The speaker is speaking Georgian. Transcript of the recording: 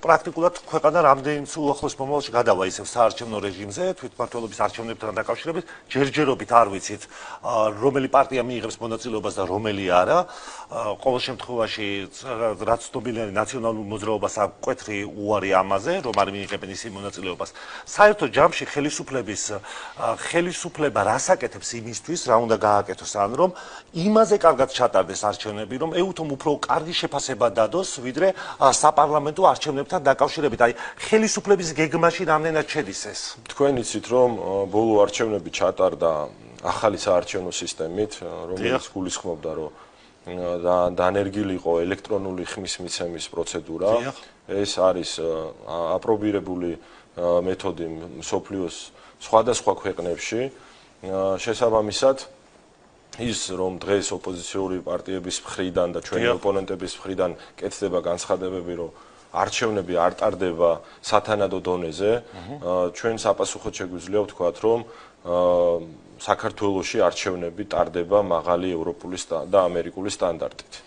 პრაქტიკულად ქვეყანა რამდენიც უახლოს მომავალში გადავა ისევ საარჩევნო რეჟიმზე, თვითმმართველობის არჩევნებთან დაკავშირებით, ჯერჯერობით არ ვიცით, რომელი პარტია მიიღებს მონაწილეობას და რომელი არა. ყოველ შემთხვევაში, რაც ცნობილია ნაციონალურ მოძრაობას აქვს მკვეთრი უარი ამაზე, რომ არ მიიღებენ ისინი მონაწილეობას. საერთო ჯამში ხელისუფლება რას აკეთებს იმისთვის, რა უნდა გააკეთოს, ან რომ იმაზე კარგად ჩატარდეს არჩევნები, რომ ეუთომ უფრო კარგი შეფასება დადოს, ვიდრე საპარლამენტო არჩევნებთან დაკავშირებით. აი, ხელისუფლების გეგმაში რამდენად შედის ეს? თქვენ იცით, რომ ბოლო არჩევნები ჩატარდა ახალი საარჩევნო სისტემით, რომელიც გულისხმობდა, რომ დანერგილი იყო ელექტრონული ხმის მიცემის პროცედურა. ეს არის აპრობირებული მეთოდი მსოფლიოს სხვადასხვა ქვეყნებში. შესაბამისად, ის რომ დღეს ოპოზიციური პარტიების მხრიდან და ჩვენი ოპონენტების მხრიდან კეთდება განცხადებები, რომ არჩევნები არ ტარდება სათანადო დონეზე, ჩვენ საპასუხოდ შეგვიძლია ვთქვათ, რომ საქართველოში არჩევნები ტარდება მაღალი ევროპული და ამერიკული სტანდარტით.